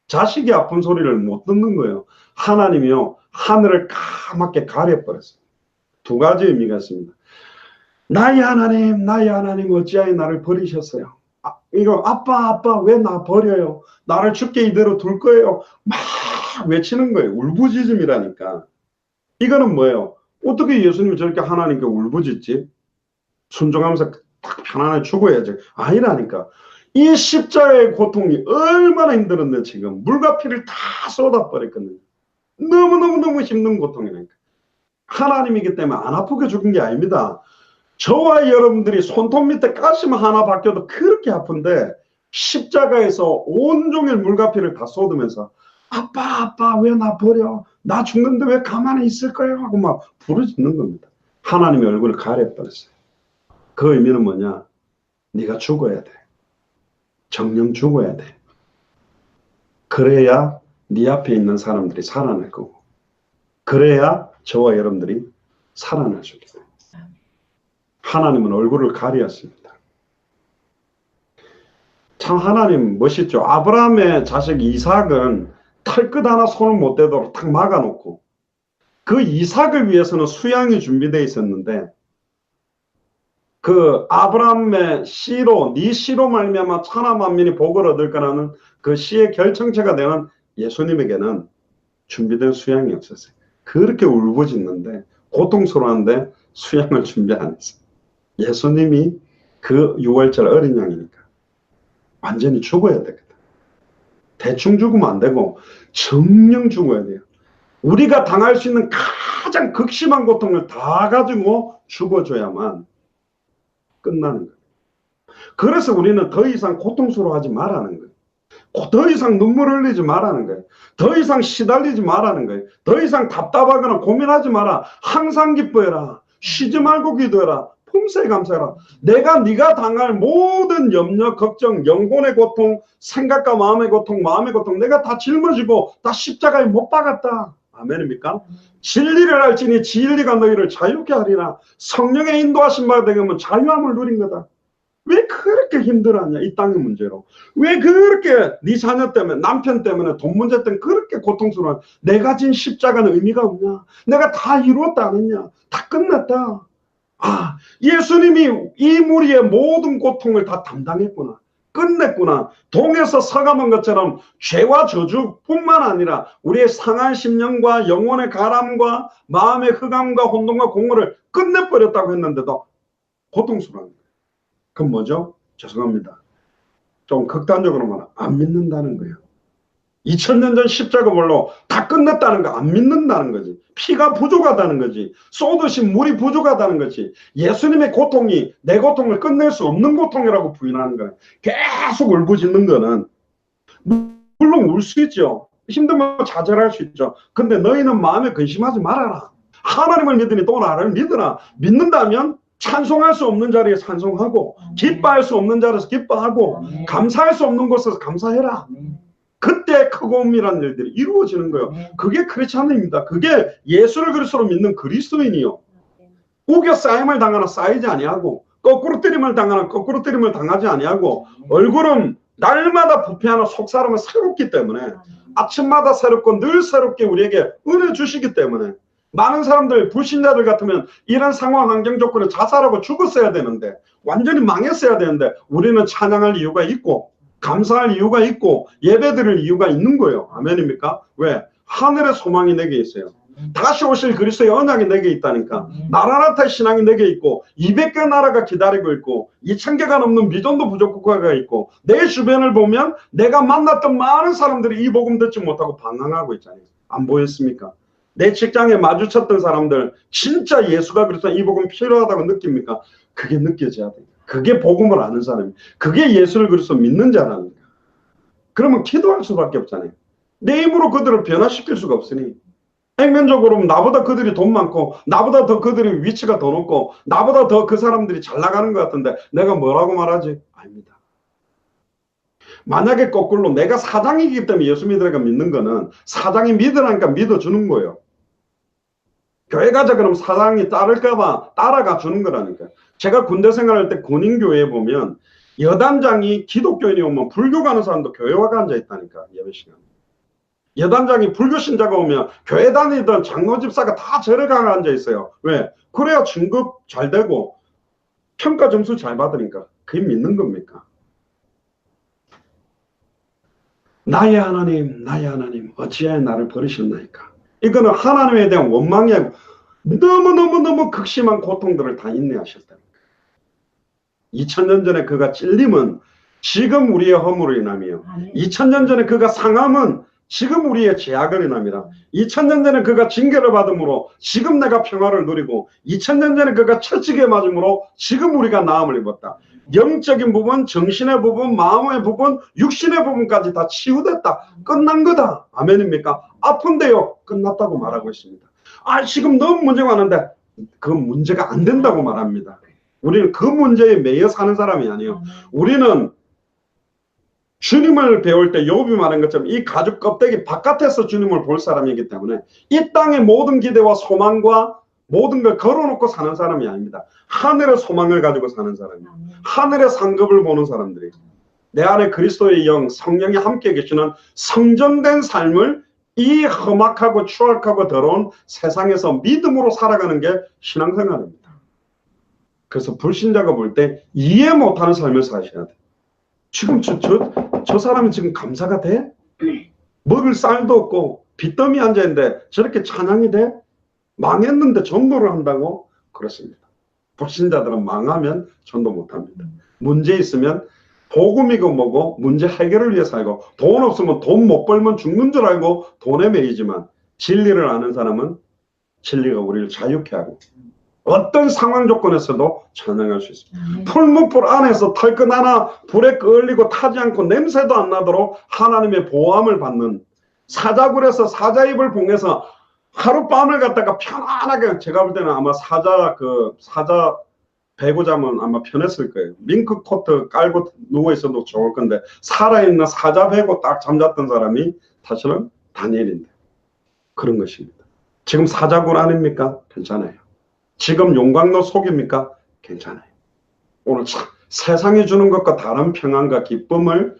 자식이 아픈 소리를 못 듣는 거예요. 하나님이요, 하늘을 까맣게 가려버렸어요. 두 가지 의미가 있습니다. 나의 하나님 어찌하여 나를 버리셨어요? 이거 아빠 왜 나 버려요? 나를 죽게 이대로 둘 거예요? 막 외치는 거예요. 울부짖음이라니까. 이거는 뭐예요? 어떻게 예수님이 저렇게 하나님께 울부짖지? 순종하면서 딱 편안하게 죽어야지. 아니라니까. 이 십자가의 고통이 얼마나 힘들었는데 지금 물과 피를 다 쏟아버렸거든요. 너무너무 힘든 고통이라니까. 하나님이기 때문에 안 아프게 죽은 게 아닙니다. 저와 여러분들이 손톱 밑에 가시만 하나 바뀌어도 그렇게 아픈데 십자가에서 온종일 물과 피를 다 쏟으면서 아빠 왜 나 버려? 나 죽는데 왜 가만히 있을 거예요? 하고 막 부르짖는 겁니다. 하나님의 얼굴을 가려버렸어요. 그 의미는 뭐냐? 네가 죽어야 돼. 정령 죽어야 돼. 그래야 네 앞에 있는 사람들이 살아날 거고, 그래야 저와 여러분들이 살아날 수 있어요. 하나님은 얼굴을 가리었습니다. 참 하나님 멋있죠. 아브라함의 자식 이삭은 털끝 하나 손을 못 대도록 탁 막아놓고 그 이삭을 위해서는 수양이 준비되어 있었는데 그 아브라함의 씨로 네 씨로 말미암아 천하 만민이 복을 얻을 거라는 그 씨의 결정체가 되는 예수님에게는 준비된 수양이 없었어요. 그렇게 울부짖는데 고통스러운데 수양을 준비 안 했어요. 예수님이 그 6월절 어린 양이니까 완전히 죽어야 되거든. 대충 죽으면 안 되고 정령 죽어야 돼요. 우리가 당할 수 있는 가장 극심한 고통을 다 가지고 죽어줘야만 끝나는 거예요. 그래서 우리는 더 이상 고통스러워하지 말라는 거예요. 더 이상 눈물 흘리지 말라는 거예요. 더 이상 시달리지 말라는 거예요. 더 이상 답답하거나 고민하지 마라. 항상 기뻐해라. 쉬지 말고 기도해라. 품새에 감사해라. 내가 네가 당할 모든 염려, 걱정, 영혼의 고통, 생각과 마음의 고통 내가 다 짊어지고 다 십자가에 못 박았다. 아멘입니까? 진리를 알지니 진리가 너희를 자유케 하리라. 성령의 인도하신 바 되면 자유함을 누린 거다. 왜 그렇게 힘들어하냐? 이 땅의 문제로. 왜 그렇게 네 자녀 때문에, 남편 때문에, 돈 문제 때문에 그렇게 고통스러워? 내가 진 십자가는 의미가 없냐? 내가 다 이루었다 안 했냐? 다 끝났다. 아, 예수님이 이 무리의 모든 고통을 다 담당했구나. 끝냈구나. 동에서 서감한 것처럼 죄와 저주뿐만 아니라 우리의 상한 심령과 영혼의 가람과 마음의 흑암과 혼돈과 공허를 끝내버렸다고 했는데도 고통스러운 거예요. 그건 뭐죠? 죄송합니다. 좀 극단적으로 말하면 안 믿는다는 거예요. 2000년 전 십자가 볼로 다 끝났다는 거 안 믿는다는 거지. 피가 부족하다는 거지. 쏟으신 물이 부족하다는 거지. 예수님의 고통이 내 고통을 끝낼 수 없는 고통이라고 부인하는 거예요. 계속 울부짖는 거는 물론 울 수 있죠. 힘들면 좌절할 수 있죠. 근데 너희는 마음에 근심하지 말아라. 하나님을 믿으니 또 나를 믿으라. 믿는다면 찬송할 수 없는 자리에 찬송하고 기뻐할 수 없는 자리에서 기뻐하고 감사할 수 없는 곳에서 감사해라. 그때 크고 은밀한 일들이 이루어지는 거예요. 그게 크리스찬입니다. 그게 예수를 그리스도로 믿는 그리스도인이요. 우겨 쌓임을 당하나 쌓이지 아니하고 거꾸로 때림을 당하나 거꾸로 때림을 당하지 아니하고 얼굴은 날마다 부패하는 속사람은 새롭기 때문에 아침마다 새롭고 늘 새롭게 우리에게 은혜 주시기 때문에 많은 사람들 불신자들 같으면 이런 상황 환경 조건에 자살하고 죽었어야 되는데 완전히 망했어야 되는데 우리는 찬양할 이유가 있고 감사할 이유가 있고 예배드릴 이유가 있는 거예요. 아멘입니까? 왜? 하늘의 소망이 내게 있어요. 다시 오실 그리스도의 언약이 내게 있다니까. 나라나타의 신앙이 내게 있고 200개 나라가 기다리고 있고 2000개가 넘는 미전도 부족 국가가 있고 내 주변을 보면 내가 만났던 많은 사람들이 이 복음 듣지 못하고 방황하고 있잖아요. 안 보였습니까? 내 직장에 마주쳤던 사람들 진짜 예수가 그리스도 이 복음 필요하다고 느낍니까? 그게 느껴져야 돼요. 그게 복음을 아는 사람이, 그게 예수를 그리스도 믿는 자라는 거야. 그러면 기도할 수밖에 없잖아요. 내 힘으로 그들을 변화시킬 수가 없으니 행면적으로 나보다 그들이 돈 많고 나보다 더 그들이 위치가 더 높고 나보다 더 그 사람들이 잘 나가는 것 같은데 내가 뭐라고 말하지? 아닙니다. 만약에 거꾸로 내가 사장이기 때문에 예수 믿으니까 믿는 거는 사장이 믿으라니까 믿어주는 거예요. 교회 가자 그러면 사장이 따를까봐 따라가 주는 거라니까. 제가 군대 생활할 때 군인교회에 보면 여단장이 기독교인이 오면 불교 가는 사람도 교회 와가 앉아 있다니까, 예배 시간. 여단장이 불교 신자가 오면 교회 다니던 장로 집사가 다 절에 가 앉아 있어요. 왜? 그래야 진급 잘 되고 평가 점수 잘 받으니까. 그게 믿는 겁니까? 나의 하나님 어찌하여 나를 버리셨나이까. 이거는 하나님에 대한 원망이 아니고 너무너무 극심한 고통들을 다 인내하셨다니까. 2000년 전에 그가 찔림은 지금 우리의 허물을 인함이요, 2000년 전에 그가 상함은 지금 우리의 죄악을 인함이라. 2000년 전에 그가 징계를 받음으로 지금 내가 평화를 누리고, 2000년 전에 그가 채찍에 맞음으로 지금 우리가 나음을 입었다. 영적인 부분, 정신의 부분, 마음의 부분, 육신의 부분까지 다 치유됐다. 끝난 거다. 아멘입니까? 아픈데요, 끝났다고 말하고 있습니다. 지금 너무 문제가 많은데 그 문제가 안 된다고 말합니다. 우리는 그 문제에 매여 사는 사람이 아니에요. 우리는 주님을 배울 때 욥이 말한 것처럼 이 가죽 껍데기 바깥에서 주님을 볼 사람이기 때문에 이 땅의 모든 기대와 소망과 모든 걸 걸어놓고 사는 사람이 아닙니다. 하늘의 소망을 가지고 사는 사람이에요. 하늘의 상급을 보는 사람들이, 내 안에 그리스도의 영, 성령이 함께 계시는 성전된 삶을 이 험악하고 추악하고 더러운 세상에서 믿음으로 살아가는 게 신앙생활입니다. 그래서 불신자가 볼 때 이해 못하는 삶을 사셔야 돼. 지금 저 사람이 지금 감사가 돼? 먹을 쌀도 없고 빚더미 앉아있는데 저렇게 찬양이 돼? 망했는데 전도를 한다고? 그렇습니다. 불신자들은 망하면 전도 못합니다. 문제 있으면 복음이고 뭐고 문제 해결을 위해 살고, 돈 없으면 돈 못 벌면 죽는 줄 알고 돈에 매이지만, 진리를 아는 사람은 진리가 우리를 자유케 하고 어떤 상황 조건에서도 찬양할 수 있습니다. 풀무불 안에서 털끝 하나 불에 끌리고 타지 않고 냄새도 안 나도록 하나님의 보호함을 받는, 사자굴에서 사자입을 봉해서 하룻밤을 갖다가 편안하게, 제가 볼 때는 아마 사자 베고 자면 아마 편했을 거예요. 밍크 코트 깔고 누워 있어도 좋을 건데, 살아있는 사자 베고 딱 잠잤던 사람이 사실은 다니엘인데, 그런 것입니다. 지금 사자굴 아닙니까? 괜찮아요. 지금 용광로 속입니까? 괜찮아요. 오늘 세상이 주는 것과 다른 평안과 기쁨을,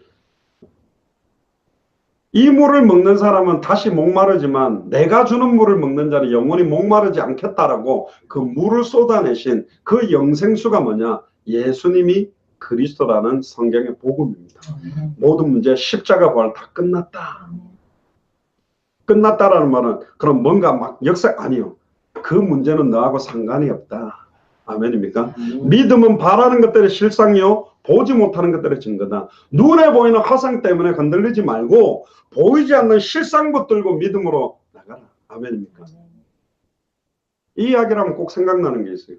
이 물을 먹는 사람은 다시 목마르지만 내가 주는 물을 먹는 자는 영원히 목마르지 않겠다라고 그 물을 쏟아내신 그 영생수가 뭐냐? 예수님이 그리스도라는 성경의 복음입니다. 모든 문제 십자가 부활 다 끝났다. 끝났다라는 말은 그럼 뭔가 막 역사 아니요. 그 문제는 너하고 상관이 없다. 아멘입니까? 믿음은 바라는 것들의 실상이요, 보지 못하는 것들의 증거다. 눈에 보이는 화상 때문에 흔들리지 말고 보이지 않는 실상 붙들고 믿음으로 나가라. 아멘입니까? 이 이야기를 하면 꼭 생각나는 게 있어요.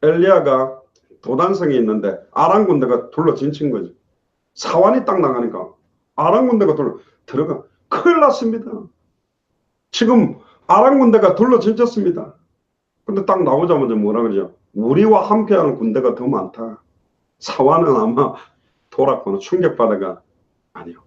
엘리야가 도단성이 있는데 아람 군대가 둘러 진친 거죠. 사환이 딱 나가니까 아람 군대가 들어가 큰일 났습니다. 지금 아람 군대가 둘러 진쳤습니다. 근데 딱 나오자마자 뭐라 그러죠? 우리와 함께하는 군대가 더 많다. 사환은 아마 돌았거나 충격받아가, 아니요,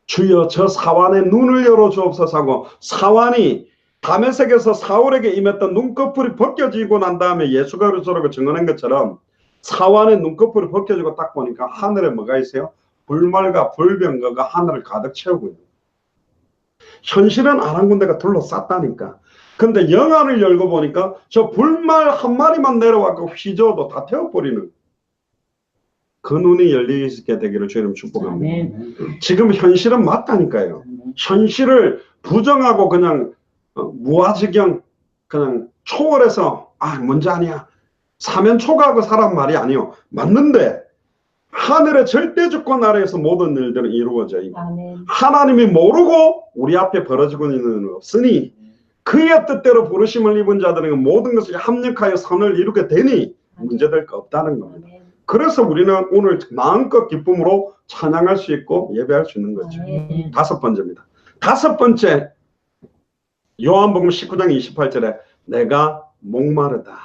주여 저 사환의 눈을 열어주옵소서 하고, 사환이 다메섹에서 사울에게 임했던 눈꺼풀이 벗겨지고 난 다음에 예수가 그리스도라고 증언한 것처럼 사환의 눈꺼풀이 벗겨지고 딱 보니까 하늘에 뭐가 있어요? 불말과 불병거가 하늘을 가득 채우고 있는. 현실은 아람 군대가 둘러쌌다니까. 근데 영안을 열고 보니까 저 불말 한 마리만 내려와서 휘저어도 다 태워버리는, 그 눈이 열리게 되기를 주님 축복합니다. 지금 현실은 맞다니까요. 현실을 부정하고 그냥 무아지경, 그냥 초월해서 문제 아니야, 사면 초과하고 사람 말이 아니요, 맞는데 하늘의 절대 주권 아래에서 모든 일들은 이루어져 있고, 하나님이 모르고 우리 앞에 벌어지고 있는 일은 없으니 그의 뜻대로 부르심을 입은 자들은 모든 것을 합력하여 선을 이루게 되니 문제될 거 없다는 겁니다. 그래서 우리는 오늘 마음껏 기쁨으로 찬양할 수 있고 예배할 수 있는 거죠. 다섯 번째입니다. 다섯 번째, 요한복음 19장 28절에 내가 목마르다.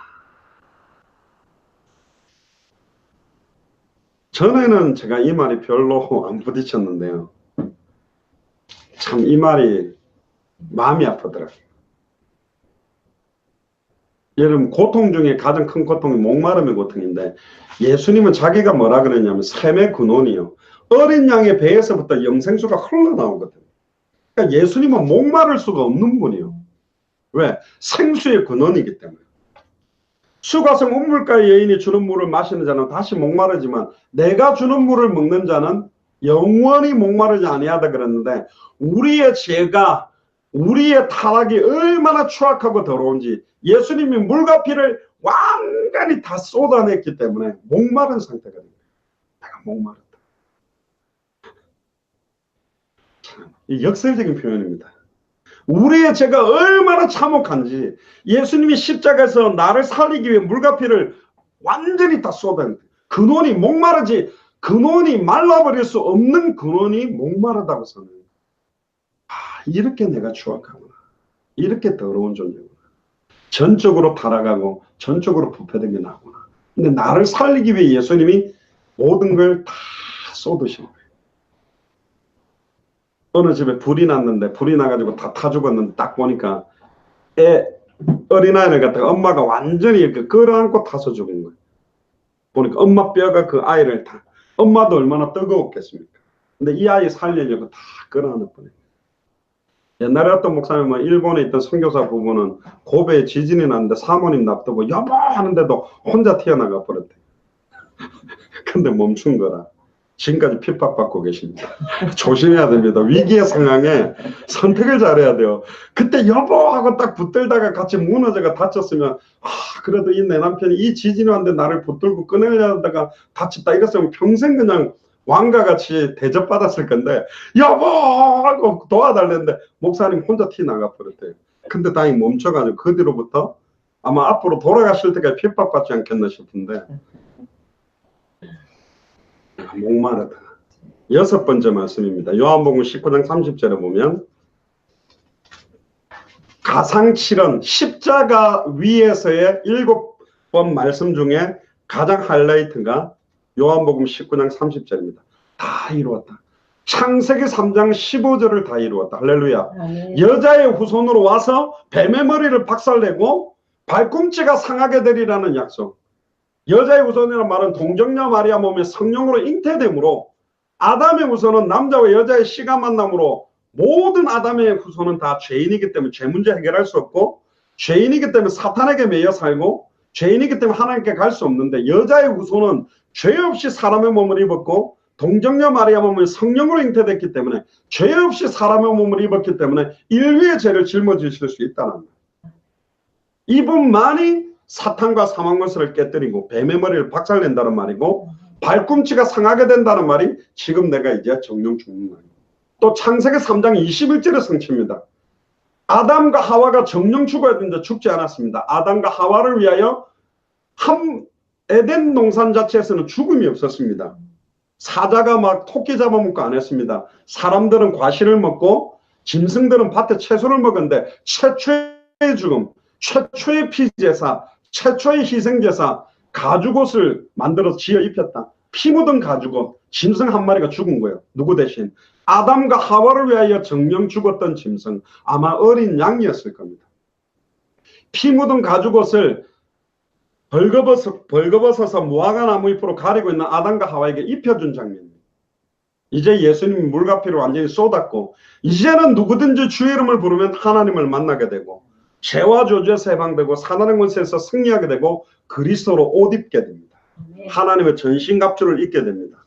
전에는 제가 이 말이 별로 안 부딪혔는데요, 참 이 말이 마음이 아프더라고요. 여러분, 고통 중에 가장 큰 고통이 목마름의 고통인데, 예수님은 자기가 뭐라 그랬냐면 샘의 근원이요, 어린 양의 배에서부터 영생수가 흘러나오거든요. 그러니까 예수님은 목마를 수가 없는 분이요. 왜? 생수의 근원이기 때문에. 수가성 우물가의 여인이 주는 물을 마시는 자는 다시 목마르지만 내가 주는 물을 먹는 자는 영원히 목마르지 아니하다 그랬는데, 우리의 죄가, 우리의 타락이 얼마나 추악하고 더러운지 예수님이 물과 피를 완전히 다 쏟아냈기 때문에 목마른 상태가 됩니다. 내가 목마르다. 이 역설적인 표현입니다. 우리의 죄가 얼마나 참혹한지 예수님이 십자가에서 나를 살리기 위해 물과 피를 완전히 다 쏟아냈다. 근원이 목마르지, 근원이 말라버릴 수 없는 근원이 목마르다고 선언해요. 이렇게 내가 추악하구나. 이렇게 더러운 존재구나. 전적으로 타락하고 전적으로 부패된 게 나구나. 근데 나를 살리기 위해 예수님이 모든 걸 다 쏟으신 거예요. 어느 집에 불이 났는데, 불이 나가지고 다 타 죽었는데 딱 보니까 어린아이를 갖다가 엄마가 완전히 이렇게 끌어안고 타서 죽은 거예요. 보니까 엄마 뼈가 그 아이를 다, 엄마도 얼마나 뜨거웠겠습니까? 근데 이 아이 살리려고 다 끌어안을 뻔해요. 옛날에 어떤 목사님은 일본에 있던 선교사 부부는 고베에 지진이 났는데 사모님 납두고 여보 하는데도 혼자 튀어나가 버렸대. 근데 멈춘 거라. 지금까지 핍박받고 계십니다. 조심해야 됩니다. 위기의 상황에 선택을 잘해야 돼요. 그때 여보 하고 딱 붙들다가 같이 무너져가 다쳤으면, 그래도 이 내 남편이 이 지진이 왔는데 나를 붙들고 꺼내려다가 다쳤다 이랬으면 평생 그냥 왕가같이 대접받았을 건데, 여보 하고 도와달랬는데 목사님 혼자 튀어나가 버렸대요. 근데 다행히 멈춰가지고 그 뒤로부터 아마 앞으로 돌아가실 때까지 핍박받지 않겠나 싶은데, 목마르다. 여섯 번째 말씀입니다. 요한복음 19장 30절에 보면 가상칠언, 십자가 위에서의 7번 말씀 중에 가장 하이라이트가 요한복음 19장 30절입니다. 다 이루었다. 창세기 3장 15절을 다 이루었다. 할렐루야. 여자의 후손으로 와서 뱀의 머리를 박살내고 발꿈치가 상하게 되리라는 약속. 여자의 후손이라는 말은 동정녀 마리아 몸에 성령으로 잉태됨으로, 아담의 후손은 남자와 여자의 씨가 만남으로, 모든 아담의 후손은 다 죄인이기 때문에 죄 문제 해결할 수 없고, 죄인이기 때문에 사탄에게 매여 살고, 죄인이기 때문에 하나님께 갈 수 없는데, 여자의 후손은 죄 없이 사람의 몸을 입었고, 동정녀 마리아 몸에 성령으로 잉태됐기 때문에 죄 없이 사람의 몸을 입었기 때문에 인류의 죄를 짊어지실 수 있다는 거예요. 이분만이 사탄과 사망권세를 깨뜨리고 뱀의 머리를 박살낸다는 말이고, 발꿈치가 상하게 된다는 말이 지금 내가 이제 정령 죽는 말이고, 또 창세기 3장 21절의 성취입니다. 아담과 하와가 정령 죽어야 되는데 죽지 않았습니다. 아담과 하와를 위하여 한 에덴 동산 자체에서는 죽음이 없었습니다. 사자가 막 토끼 잡아먹고 안 했습니다. 사람들은 과실을 먹고 짐승들은 밭에 채소를 먹었는데, 최초의 죽음, 최초의 피제사, 최초의 희생제사, 가죽옷을 만들어서 지어 입혔다. 피 묻은 가죽옷, 짐승 한 마리가 죽은 거예요. 누구 대신? 아담과 하와를 위하여 정령 죽었던 짐승, 아마 어린 양이었을 겁니다. 피 묻은 가죽옷을 벌거벗어서 무화과 나무 잎으로 가리고 있는 아담과 하와에게 입혀준 장면입니다. 이제 예수님이 물과 피를 완전히 쏟았고, 이제는 누구든지 주의 이름을 부르면 하나님을 만나게 되고, 죄와 저주에서 해방되고 사단의 권세에서 승리하게 되고 그리스도로 옷 입게 됩니다. 하나님의 전신갑주를 입게 됩니다.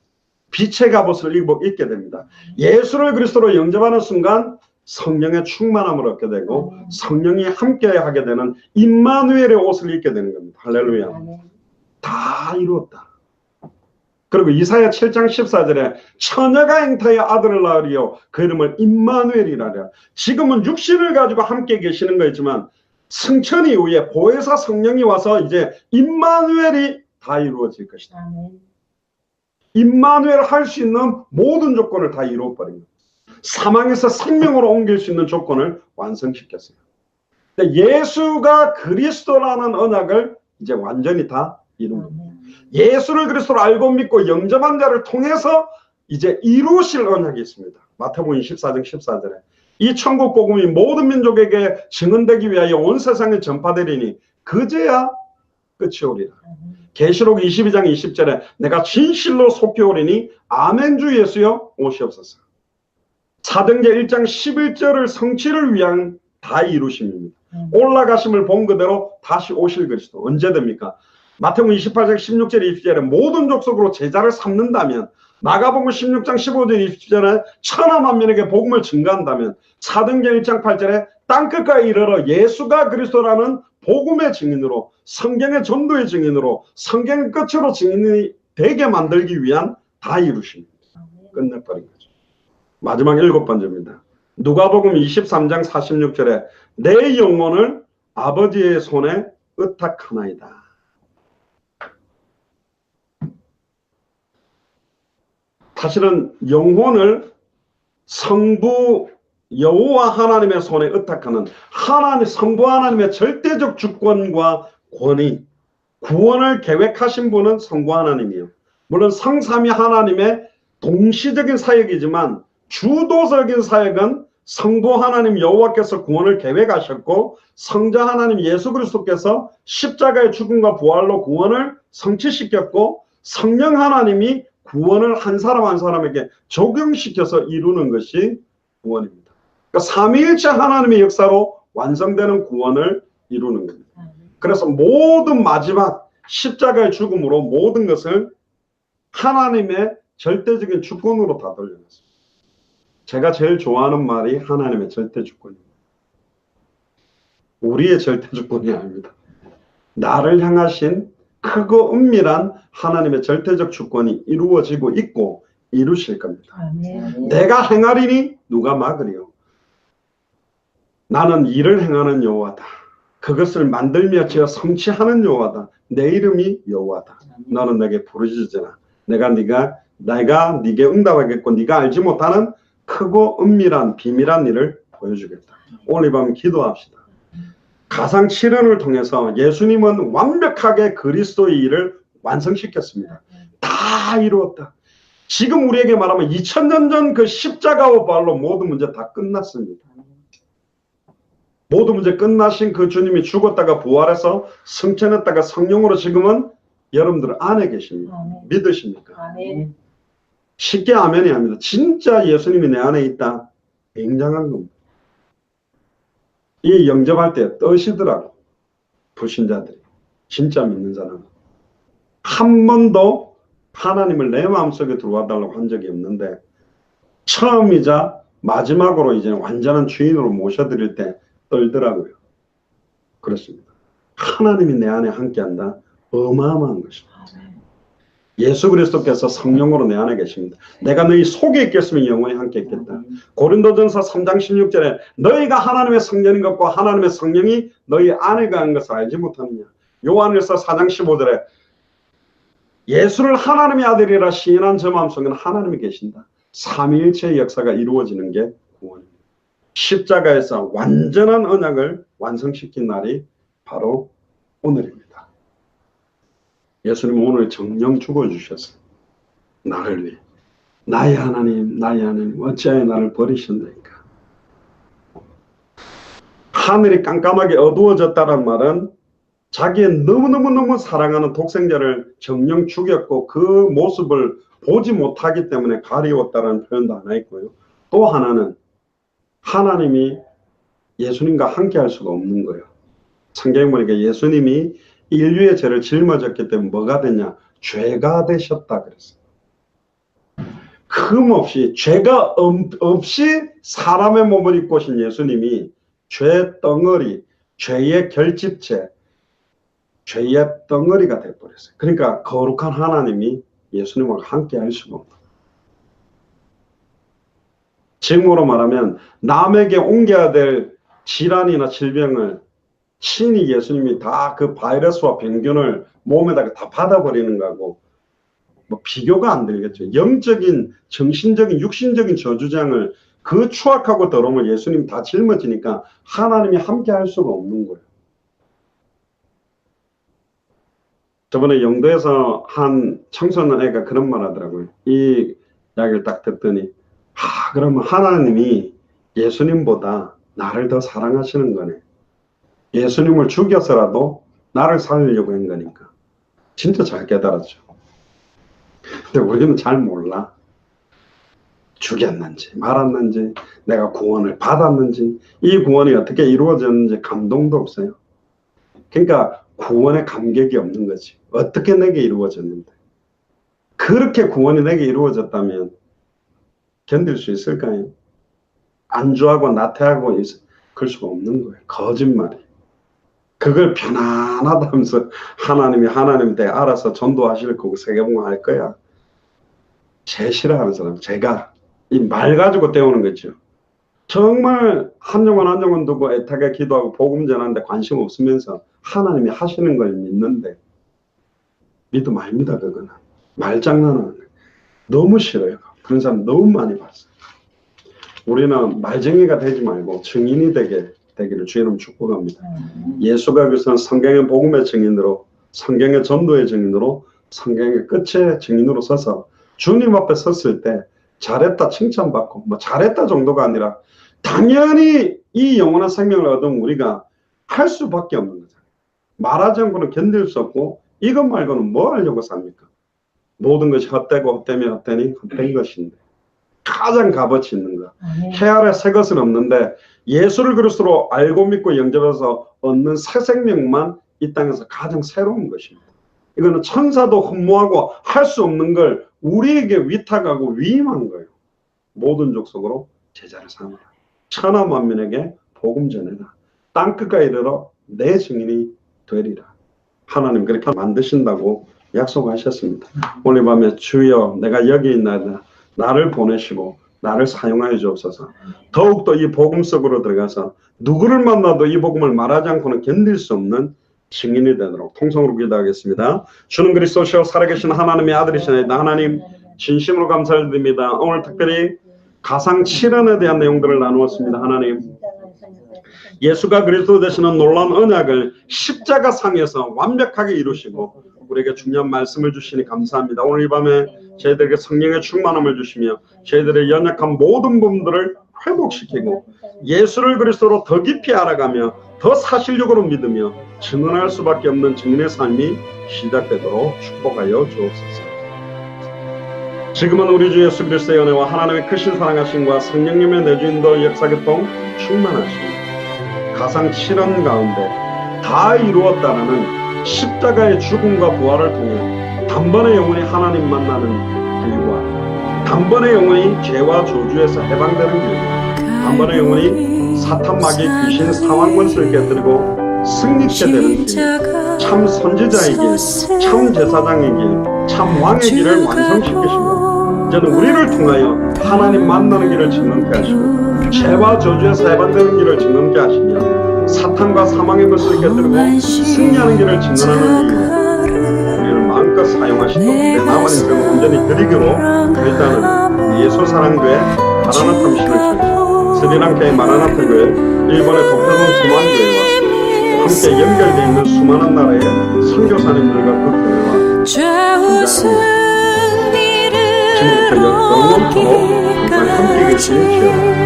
빛의 갑옷을 입게 됩니다. 예수를 그리스도로 영접하는 순간 성령의 충만함을 얻게 되고 성령이 함께 하게 되는 임마누엘의 옷을 입게 되는 겁니다. 할렐루야. 다 이루었다. 그리고 이사야 7장 14절에 처녀가 잉타의 아들을 낳으리요 그 이름을 임마누엘이라랴. 지금은 육신을 가지고 함께 계시는 거지만 승천 이후에 보혜사 성령이 와서 이제 임마누엘이 다 이루어질 것이다. 임마누엘 할 수 있는 모든 조건을 다 이루어버립니다. 사망에서 생명으로 옮길 수 있는 조건을 완성시켰어요. 예수가 그리스도라는 언약을 이제 완전히 다 이룬 겁니다. 예수를 그리스도로 알고 믿고 영접한 자를 통해서 이제 이루실 언약이 있습니다. 마태복음 24장 14절에 이 천국 복음이 모든 민족에게 증언되기 위하여 온 세상에 전파되리니 그제야 끝이 오리라. 계시록 22장 20절에 내가 진실로 속히 오리니 아멘 주 예수여 오시옵소서. 사도행전 1장 11절을 성취를 위한 다 이루심입니다. 올라가심을 본 그대로 다시 오실 그리스도. 언제 됩니까? 마태복음 28장 16절 20절에 모든 족속으로 제자를 삼는다면, 마가복음 16장 15절 20절에 천하 만민에게 복음을 증거한다면, 사도행전 1장 8절에 땅끝까지 이르러 예수가 그리스도라는 복음의 증인으로, 성경의 전도의 증인으로, 성경의 끝으로 증인이 되게 만들기 위한 다 이루십니다. 끝내버린 거죠. 마지막 7번째입니다. 누가복음 23장 46절에 내 영혼을 아버지의 손에 의탁하나이다. 사실은 영혼을 성부 여호와 하나님의 손에 의탁하는 성부 하나님의 절대적 주권과 권위, 구원을 계획하신 분은 성부 하나님이요. 물론 성삼위 하나님의 동시적인 사역이지만 주도적인 사역은 성부 하나님 여호와께서 구원을 계획하셨고, 성자 하나님 예수 그리스도께서 십자가의 죽음과 부활로 구원을 성취시켰고, 성령 하나님이 구원을 한 사람 한 사람에게 적용시켜서 이루는 것이 구원입니다. 그러니까 삼위일체 하나님의 역사로 완성되는 구원을 이루는 겁니다. 그래서 모든 마지막 십자가의 죽음으로 모든 것을 하나님의 절대적인 주권으로 다 돌려놨습니다. 제가 제일 좋아하는 말이 하나님의 절대 주권입니다. 우리의 절대 주권이 아닙니다. 나를 향하신 크고 은밀한 하나님의 절대적 주권이 이루어지고 있고 이루실 겁니다. 아멘. 내가 행하리니 누가 막으리요. 나는 일을 행하는 여호와다. 그것을 만들며 지어 성취하는 여호와다. 내 이름이 여호와다. 너는 내게 부르짖으라. 내가 네게 응답하겠고 네가 알지 못하는 크고 은밀한 비밀한 일을 보여주겠다. 오늘 이 밤 기도합시다. 가상 7원을 통해서 예수님은 완벽하게 그리스도의 일을 완성시켰습니다. 다 이루었다. 지금 우리에게 말하면 2000년 전 그 십자가와 부활로 모든 문제 다 끝났습니다. 모든 문제 끝나신 그 주님이 죽었다가 부활해서 승천했다가 성령으로 지금은 여러분들 안에 계십니다. 믿으십니까? 아멘. 쉽게 아멘이 아닙니다. 진짜 예수님이 내 안에 있다. 굉장한 겁니다. 이 영접할 때 떠시더라고. 불신자들이. 진짜 믿는 사람은. 한 번도 하나님을 내 마음속에 들어와 달라고 한 적이 없는데, 처음이자 마지막으로 이제 완전한 주인으로 모셔드릴 때 떨더라고요. 그렇습니다. 하나님이 내 안에 함께한다. 어마어마한 것입니다. 예수 그리스도께서 성령으로 내 안에 계십니다. 내가 너희 속에 있겠으면 영원히 함께 있겠다. 고린도전서 3장 16절에 너희가 하나님의 성전인 것과 하나님의 성령이 너희 안에 거한 것을 알지 못하느냐. 요한일서 4장 15절에 예수를 하나님의 아들이라 시인한 저 마음속에는 하나님이 계신다. 삼위일체의 역사가 이루어지는 게 구원입니다. 십자가에서 완전한 언약을 완성시킨 날이 바로 오늘입니다. 예수님 오늘 정령 죽어주셨어요. 나를 위해. 나의 하나님 어찌하여 나를 버리셨나이까. 하늘이 깜깜하게 어두워졌다는 말은 자기의 너무너무 사랑하는 독생자를 정령 죽였고 그 모습을 보지 못하기 때문에 가리웠다는 표현도 하나 있고요. 또 하나는 하나님이 예수님과 함께 할 수가 없는 거예요. 성경에 보니까 예수님이 인류의 죄를 짊어졌기 때문에 뭐가 되냐? 죄가 되셨다 그랬어요. 흠없이 죄가 없이 사람의 몸을 입고 오신 예수님이 죄 덩어리, 죄의 결집체, 죄의 덩어리가 되어버렸어요. 그러니까 거룩한 하나님이 예수님과 함께 할 수가 없다. 지금으로 말하면 남에게 옮겨야 될 질환이나 질병을 친히 예수님이 다 그 바이러스와 병균을 몸에다가 다 받아버리는 거하고 뭐 비교가 안 되겠죠. 영적인, 정신적인, 육신적인 저주장을 그 추악하고 더러움을 예수님이 다 짊어지니까 하나님이 함께 할 수가 없는 거예요. 저번에 영도에서 한 청소년 애가 그런 말 하더라고요. 이 이야기를 딱 듣더니 그러면 하나님이 예수님보다 나를 더 사랑하시는 거네. 예수님을 죽여서라도 나를 살리려고 한 거니까. 진짜 잘 깨달았죠. 근데 우리는 잘 몰라. 죽였는지 말았는지 내가 구원을 받았는지 이 구원이 어떻게 이루어졌는지 감동도 없어요. 그러니까 구원의 감격이 없는 거지. 어떻게 내게 이루어졌는데. 그렇게 구원이 내게 이루어졌다면 견딜 수 있을까요? 안주하고 나태하고 그럴 수가 없는 거예요. 거짓말이. 그걸 편안하다면서 하나님이 때 알아서 전도하실 거고 세계복음 할 거야. 제일 싫어하는 사람, 제가 이 말 가지고 때우는 거죠. 정말 한 영혼 두고 애타게 기도하고 복음 전하는데 관심 없으면서 하나님이 하시는 걸 믿는데 믿음 아닙니다. 그거는 말장난은 너무 싫어요. 그런 사람 너무 많이 봤어요. 우리는 말쟁이가 되지 말고 증인이 되기를 주의로 축복합니다. 예수가 그래서 성경의 복음의 증인으로, 성경의 전도의 증인으로, 성경의 끝의 증인으로 서서 주님 앞에 섰을 때 잘했다 칭찬받고 뭐 잘했다 정도가 아니라 당연히 이 영원한 생명을 얻은 우리가 할 수밖에 없는 거잖아요. 말하지 않고는 견딜 수 없고 이것 말고는 뭐 하려고 삽니까? 모든 것이 헛되면 헛되니 헛된 것인데 가장 값어치 있는 거. 해 아래 새 것은 없는데 예수를 그리스도로 알고 믿고 영접해서 얻는 새 생명만 이 땅에서 가장 새로운 것입니다. 이거는 천사도 흠모하고 할 수 없는 걸 우리에게 위탁하고 위임한 거예요. 모든 족속으로 제자를 삼아라. 천하 만민에게 복음 전해라. 땅끝까지 이르러 내 증인이 되리라. 하나님 그렇게 만드신다고 약속하셨습니다. 오늘 밤에 주여 내가 여기 있나이다. 나를 보내시고 나를 사용하여 주옵소서. 더욱더 이 복음 속으로 들어가서 누구를 만나도 이 복음을 말하지 않고는 견딜 수 없는 증인이 되도록 통성으로 기도하겠습니다. 주는 그리스도시요 살아계신 하나님의 아들이시나이다. 하나님 진심으로 감사를 드립니다. 오늘 특별히 가상 7원에 대한 내용들을 나누었습니다. 하나님 예수가 그리스도 되시는 놀라운 언약을 십자가상에서 완벽하게 이루시고 우리에게 중요한 말씀을 주시니 감사합니다. 오늘 이 밤에 저희들에게 성령의 충만함을 주시며 저희들의 연약한 모든 부분들을 회복시키고 예수를 그리스도로 더 깊이 알아가며 더 사실적으로 믿으며 증언할 수밖에 없는 증인의 삶이 시작되도록 축복하여 주옵소서. 지금은 우리 주 예수 그리스도의 은혜와 하나님의 크신 사랑하심과 성령님의 내주인도 역사교통 충만하심 가상 7원 가운데 다 이루었다라는 십자가의 죽음과 부활을 통해 단번에 영혼이 하나님 만나는 길과 단번에 영혼이 죄와 저주에서 해방되는 길과 단번에 영혼이 사탄 마귀 귀신 상황 권세를 깨뜨리고 승리케 되는 길, 참 선지자의 길, 참 제사장의 길, 참 왕의 길을 완성시키시고 이제는 우리를 통하여 하나님 만나는 길을 증명케 하시고 죄와 저주에서 해방되는 길을 증명케 하시며 사탄과 사망의 것을 깨뜨리고 승리하는 길을 증언하는 이유로 우리를 마음껏 사용하시도록 내 남은 인생을 온전히 드리기로 일단은 예수 사랑교회 마라나타 미션을 주시고 스리랑카의 마라나타 교회, 일본의 독타동 수만교회와 함께 연결되어 있는 수많은 나라의 선교사님들과 그 교회와 지금부터 영원토록 항상 함께 계시길 주여.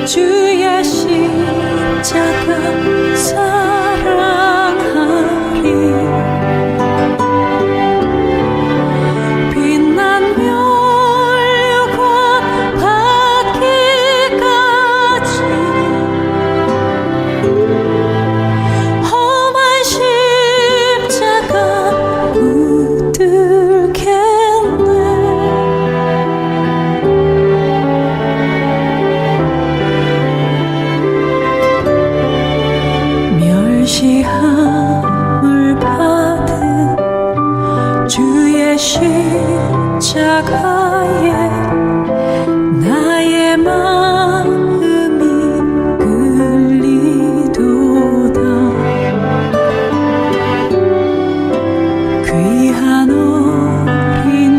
주의 십자가 사랑하리 빛난 멸과 받기까지 험한 십자가 붙들겠네. 멸시함을 받은 주의 십자가에 나의 마음이 끌리도다. 귀한 어린